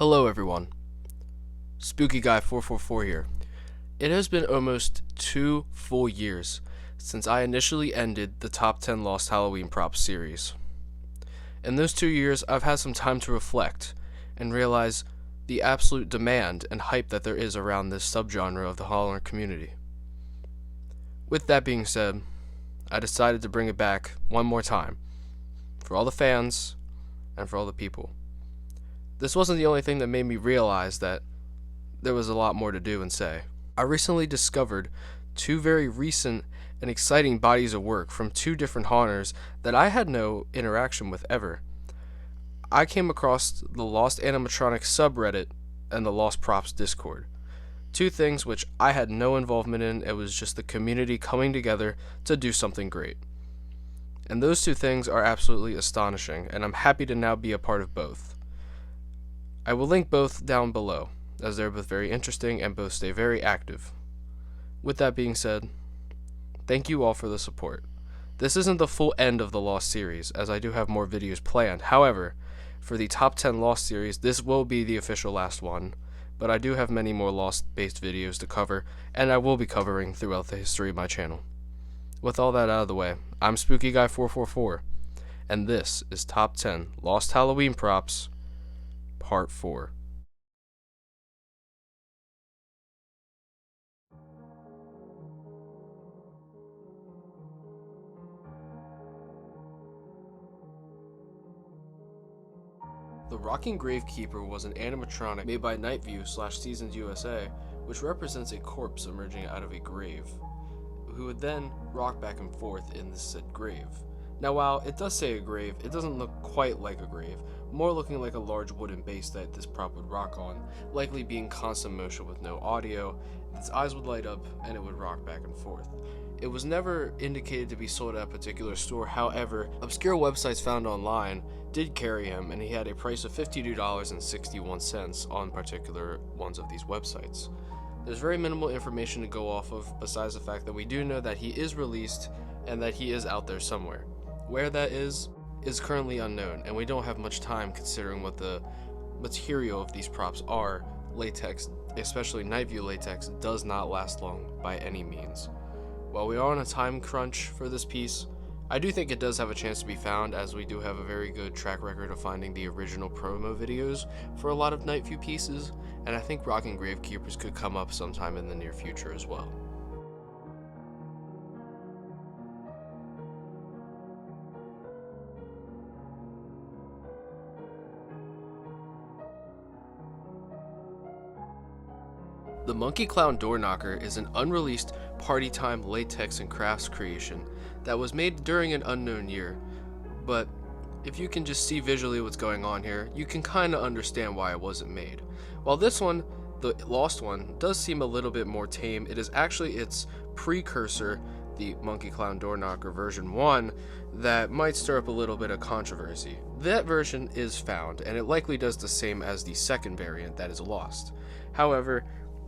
Hello everyone, Spooky Guy 444 here. It has been almost 2 full years since I initially ended the Top 10 Lost Halloween Props series. In those 2 years, I've had some time to reflect and realize the absolute demand and hype that there is around this subgenre of the horror community. With that being said, I decided to bring it back one more time for all the fans and for all the people. This wasn't the only thing that made me realize that there was a lot more to do and say. I recently discovered 2 very recent and exciting bodies of work from 2 different haunters that I had no interaction with ever. I came across the Lost Animatronics subreddit and the Lost Props Discord. 2 things which I had no involvement in. It was just the community coming together to do something great. And those 2 things are absolutely astonishing, and I'm happy to now be a part of both. I will link both down below, as they're both very interesting and both stay very active. With that being said, thank you all for the support. This isn't the full end of the Lost series, as I do have more videos planned. However, for the Top 10 Lost series, this will be the official last one, but I do have many more Lost-based videos to cover, and I will be covering throughout the history of my channel. With all that out of the way, I'm Spooky Guy 444, and this is Top 10 Lost Halloween Props, Part 4. The Rocking Gravekeeper was an animatronic made by Nightview/Seasons USA, which represents a corpse emerging out of a grave, who would then rock back and forth in the said grave. Now, while it does say a grave, it doesn't look quite like a grave, more looking like a large wooden base that this prop would rock on, likely being constant motion with no audio. Its eyes would light up and it would rock back and forth. It was never indicated to be sold at a particular store. However, obscure websites found online did carry him, and he had a price of $52.61 on particular ones of these websites. There's very minimal information to go off of, besides the fact that we do know that he is released and that he is out there somewhere. Where that is currently unknown, and we don't have much time considering what the material of these props are. Latex, especially Nightview latex, does not last long by any means. While we are on a time crunch for this piece, I do think it does have a chance to be found, as we do have a very good track record of finding the original promo videos for a lot of Nightview pieces, and I think Rocking Gravekeepers could come up sometime in the near future as well. The Monkey Clown Door Knocker is an unreleased party time latex and crafts creation that was made during an unknown year, but if you can just see visually what's going on here, you can kind of understand why it wasn't made. While this one, the Lost one, does seem a little bit more tame, it is actually its precursor, the Monkey Clown Door Knocker version 1, that might stir up a little bit of controversy. That version is found, and it likely does the same as the second variant that is lost. However,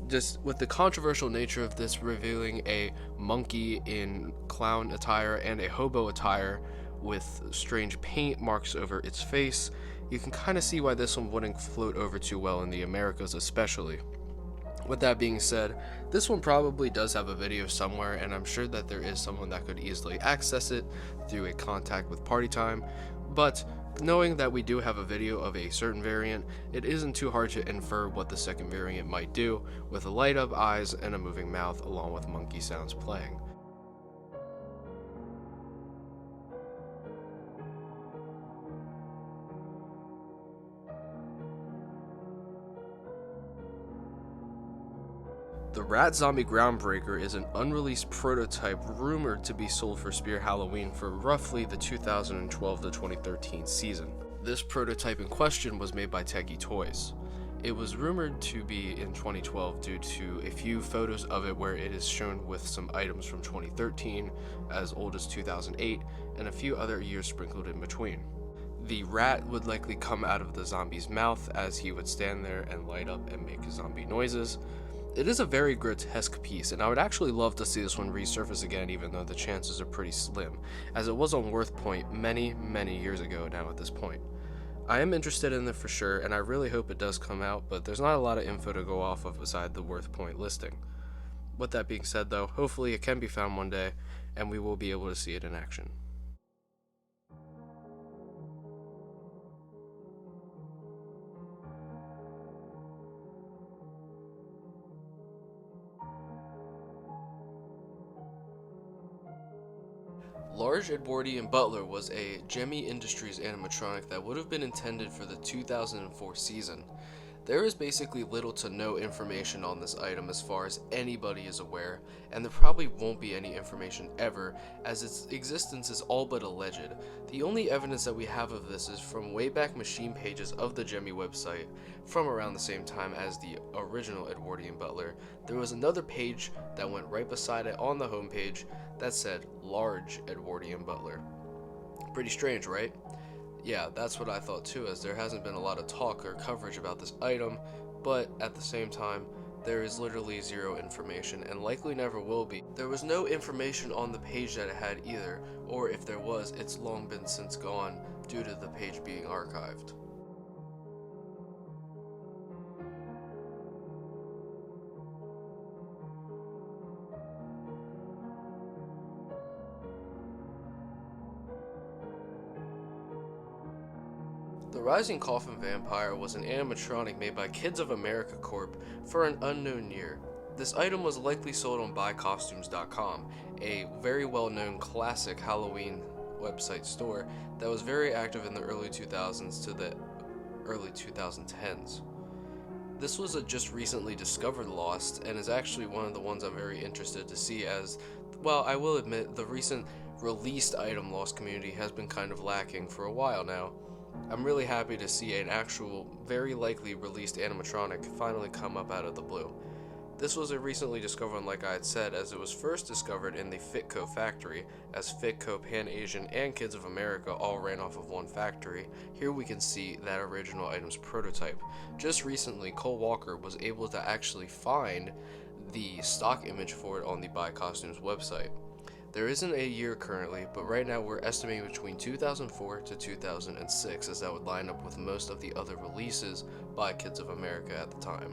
just with the controversial nature of this revealing a monkey in clown attire and a hobo attire with strange paint marks over its face, you can kind of see why this one wouldn't float over too well in the Americas especially. With that being said, this one probably does have a video somewhere, and I'm sure that there is someone that could easily access it through a contact with Party Time, but knowing that we do have a video of a certain variant, it isn't too hard to infer what the second variant might do, with light up eyes and a moving mouth along with monkey sounds playing. The Rat Zombie Groundbreaker is an unreleased prototype rumored to be sold for Spear Halloween for roughly the 2012 to 2013 season. This prototype in question was made by Teggy Toys. It was rumored to be in 2012 due to a few photos of it where it is shown with some items from 2013, as old as 2008, and a few other years sprinkled in between. The rat would likely come out of the zombie's mouth as he would stand there and light up and make zombie noises. It is a very grotesque piece, and I would actually love to see this one resurface again, even though the chances are pretty slim, as it was on Worth Point many years ago now at this point. I am interested in it for sure, and I really hope it does come out, but there's not a lot of info to go off of beside the Worth Point listing. With that being said, though, hopefully it can be found one day, and we will be able to see it in action. Large Edwardian Butler was a Gemmy Industries animatronic that would have been intended for the 2004 season. There is basically little to no information on this item as far as anybody is aware, and there probably won't be any information ever, as its existence is all but alleged. The only evidence that we have of this is from Wayback Machine pages of the Gemmy website, from around the same time as the original Edwardian Butler. There was another page that went right beside it on the homepage that said Large Edwardian Butler. Pretty strange, right? Yeah, that's what I thought too, as there hasn't been a lot of talk or coverage about this item, but at the same time, there is literally zero information and likely never will be. There was no information on the page that it had either, or if there was, it's long been since gone due to the page being archived. The Rising Coffin Vampire was an animatronic made by Kids of America Corp. For an unknown year. This item was likely sold on buycostumes.com, a very well-known classic Halloween website store that was very active in the early 2000s to the early 2010s. This was a just recently discovered lost, and is actually one of the ones I'm very interested to see, as, well, I will admit, the recent released item lost community has been kind of lacking for a while now. I'm really happy to see an actual, very likely released animatronic finally come up out of the blue. This was a recently discovered one, like I had said, as it was first discovered in the Fitco factory, as Fitco, Pan Asian, and Kids of America all ran off of one factory. Here we can see that original item's prototype. Just recently, Cole Walker was able to actually find the stock image for it on the Buy Costumes website. There isn't a year currently, but right now we're estimating between 2004 to 2006, as that would line up with most of the other releases by Kids of America at the time.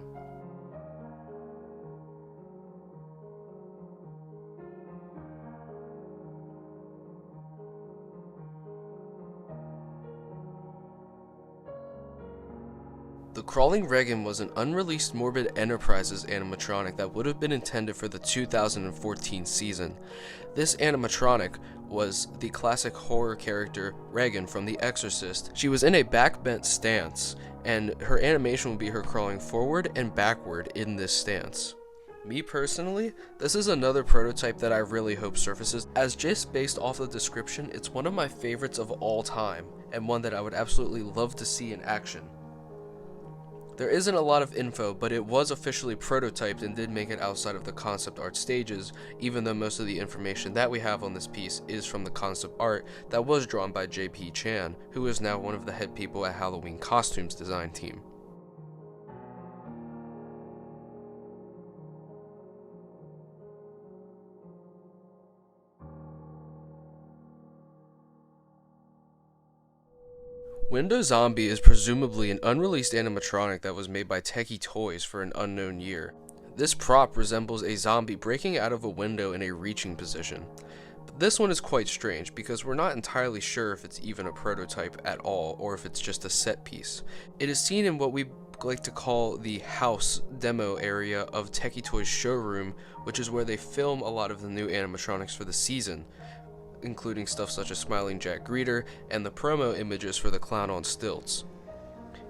The Crawling Regan was an unreleased Morbid Enterprises animatronic that would have been intended for the 2014 season. This animatronic was the classic horror character Regan from The Exorcist. She was in a backbent stance, and her animation would be her crawling forward and backward in this stance. Me personally, this is another prototype that I really hope surfaces, as just based off the description, it's one of my favorites of all time, and one that I would absolutely love to see in action. There isn't a lot of info, but it was officially prototyped and did make it outside of the concept art stages, even though most of the information that we have on this piece is from the concept art that was drawn by JP Chan, who is now one of the head people at Halloween Costumes design team. Window Zombie is presumably an unreleased animatronic that was made by Techie Toys for an unknown year. This prop resembles a zombie breaking out of a window in a reaching position. But this one is quite strange because we're not entirely sure if it's even a prototype at all or if it's just a set piece. It is seen in what we like to call the house demo area of Techie Toys showroom, which is where they film a lot of the new animatronics for the season, including stuff such as Smiling Jack Greeter and the promo images for the clown on stilts.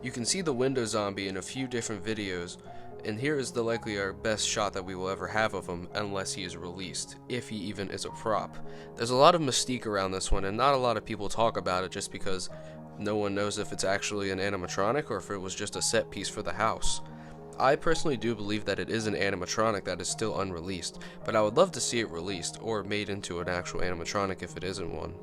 You can see the window zombie in a few different videos, and here is the likely our best shot that we will ever have of him unless he is released, if he even is a prop. There's a lot of mystique around this one, and not a lot of people talk about it just because no one knows if it's actually an animatronic or if it was just a set piece for the house. I personally do believe that it is an animatronic that is still unreleased, but I would love to see it released or made into an actual animatronic if it isn't one.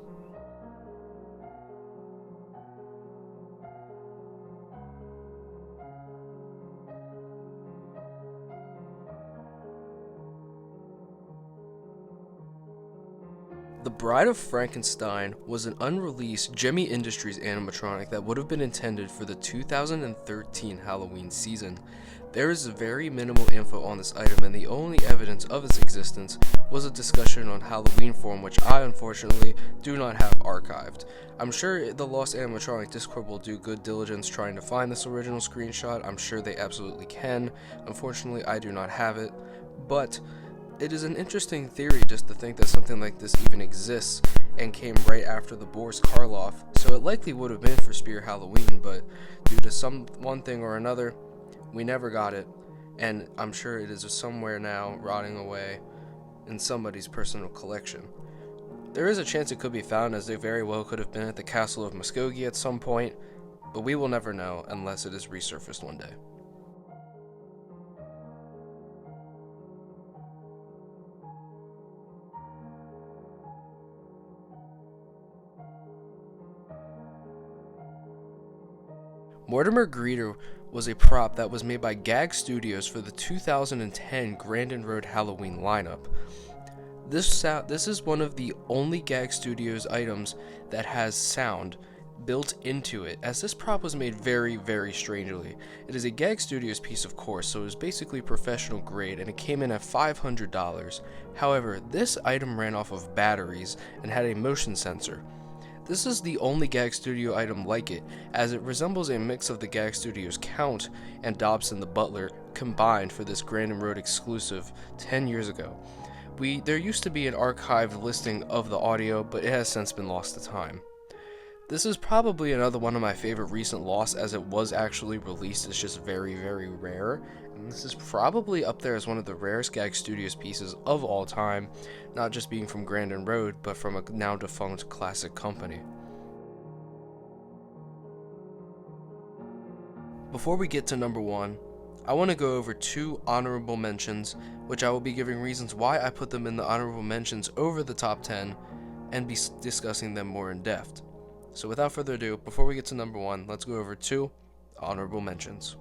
The Bride of Frankenstein was an unreleased Gemmy Industries animatronic that would have been intended for the 2013 Halloween season. There is very minimal info on this item, and the only evidence of its existence was a discussion on Halloween forum, which I unfortunately do not have archived. I'm sure the Lost Animatronic Discord will do good diligence trying to find this original screenshot. I'm sure they absolutely can. Unfortunately, I do not have it, but it is an interesting theory just to think that something like this even exists and came right after the Boris Karloff, so it likely would have been for Spear Halloween, but due to one thing or another, we never got it, and I'm sure it is somewhere now rotting away in somebody's personal collection. There is a chance it could be found, as they very well could have been at the Castle of Muskogee at some point, but we will never know unless it is resurfaced one day. Mortimer Greeter was a prop that was made by Gag Studios for the 2010 Grandin Road Halloween lineup. This is one of the only Gag Studios items that has sound built into it, as this prop was made very, very strangely. It is a Gag Studios piece, of course, so it was basically professional grade, and it came in at $500. However, this item ran off of batteries and had a motion sensor. This is the only Gag Studio item like it, as it resembles a mix of the Gag Studios Count and Dobson the Butler combined for this Grandin Road exclusive 10 years ago. There used to be an archived listing of the audio, but it has since been lost to time. This is probably another one of my favorite recent loss, as it was actually released. It's just very, very rare, and this is probably up there as one of the rarest Gag Studios pieces of all time, not just being from Grandin Road, but from a now defunct classic company. Before we get to number 1, I want to go over 2 honorable mentions, which I will be giving reasons why I put them in the honorable mentions over the top 10, and be discussing them more in depth. So without further ado, before we get to number 1, let's go over 2 honorable mentions.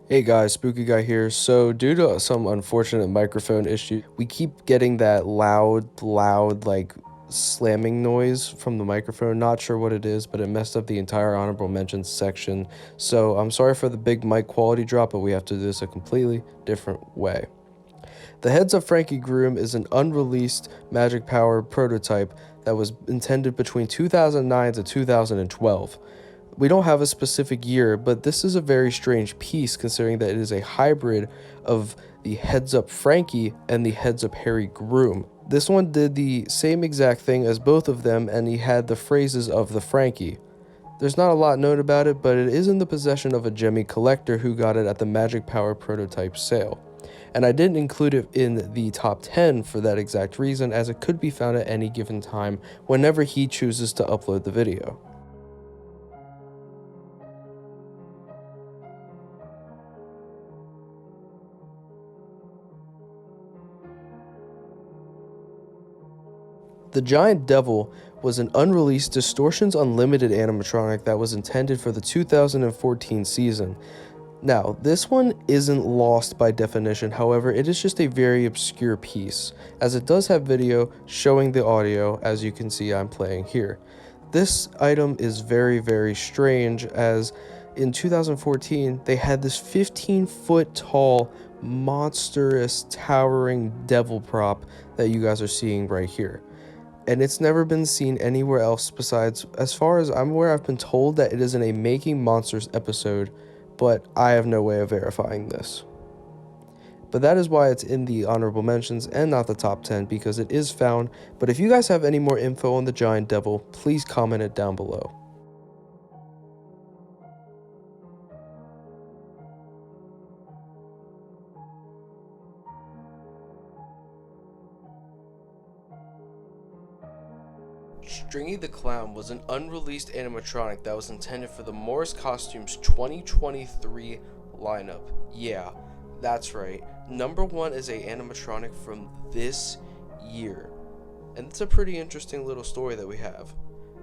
Hey guys, Spooky Guy here. So due to some unfortunate microphone issue, we keep getting that loud like slamming noise from the microphone. Not sure what it is, but it messed up the entire honorable mentions section. So I'm sorry for the big mic quality drop, but we have to do this a completely different way. The Heads of Frankie Groom is an unreleased Magic Power prototype that was intended between 2009 to 2012. We don't have a specific year, but this is a very strange piece considering that it is a hybrid of the Heads Up Frankie and the Heads Up Harry Groom. This one did the same exact thing as both of them, and he had the phrases of the Frankie. There's not a lot known about it, but it is in the possession of a Gemmy collector who got it at the Magic Power prototype sale. And I didn't include it in the top 10 for that exact reason, as it could be found at any given time whenever he chooses to upload the video. The Giant Devil was an unreleased Distortions Unlimited animatronic that was intended for the 2014 season. Now, this one isn't lost by definition, however, it is just a very obscure piece, as it does have video showing the audio, as you can see I'm playing here. This item is very, very strange, as in 2014, they had this 15-foot tall, monstrous, towering devil prop that you guys are seeing right here. And it's never been seen anywhere else besides, as far as I'm aware, I've been told that it is in a Making Monsters episode, but I have no way of verifying this. But that is why it's in the honorable mentions and not the top 10, because it is found. But if you guys have any more info on the Giant Devil, please comment it down below. Stringy the Clown was an unreleased animatronic that was intended for the Morris Costumes 2023 lineup. Yeah, that's right. Number 1 is a animatronic from this year. And it's a pretty interesting little story that we have.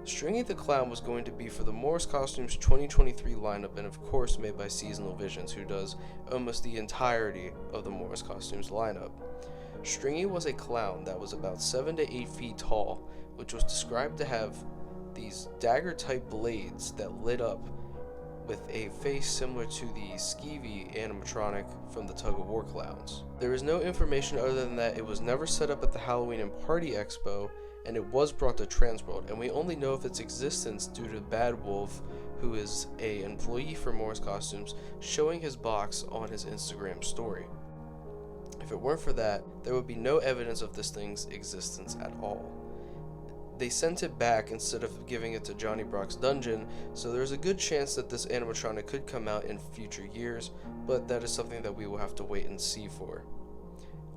Stringy the Clown was going to be for the Morris Costumes 2023 lineup, and of course made by Seasonal Visions, who does almost the entirety of the Morris Costumes lineup. Stringy was a clown that was about 7 to 8 feet tall, which was described to have these dagger-type blades that lit up with a face similar to the skeevy animatronic from the Tug of War clowns. There is no information other than that it was never set up at the Halloween and Party Expo, and it was brought to Transworld, and we only know of its existence due to Bad Wolf, who is an employee for Morris Costumes, showing his box on his Instagram story. If it weren't for that, there would be no evidence of this thing's existence at all. They sent it back instead of giving it to Johnny Brock's dungeon, so there's a good chance that this animatronic could come out in future years, but that is something that we will have to wait and see for.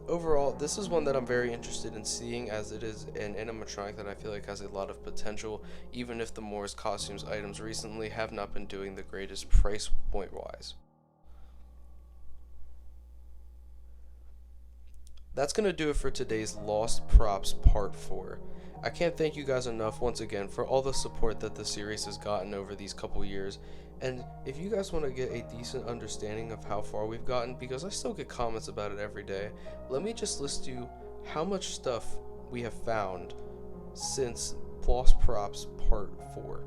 Overall, this is one that I'm very interested in seeing, as it is an animatronic that I feel like has a lot of potential, even if the Morris Costumes items recently have not been doing the greatest price point wise. That's going to do it for today's Lost Props Part 4. I can't thank you guys enough once again for all the support that the series has gotten over these couple years, and if you guys want to get a decent understanding of how far we've gotten, because I still get comments about it every day, let me just list you how much stuff we have found since Lost Props Part 4.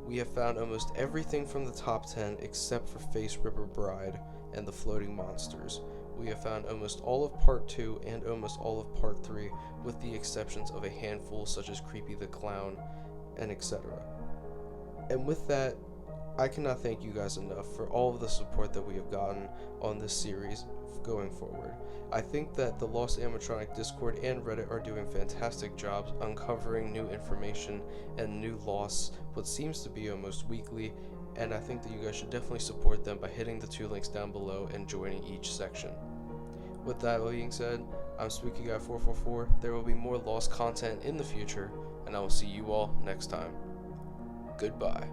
We have found almost everything from the top 10 except for Face Ripper Bride and the Floating Monsters. We have found almost all of Part 2 and almost all of Part 3, with the exceptions of a handful such as Creepy the Clown and etc. And with that, I cannot thank you guys enough for all of the support that we have gotten on this series going forward. I think that the Lost Animatronic Discord and Reddit are doing fantastic jobs uncovering new information and new losts, what seems to be almost weekly, and I think that you guys should definitely support them by hitting the 2 links down below and joining each section. With that being said, I'm SpookyGuy444. There will be more Lost content in the future, and I will see you all next time. Goodbye.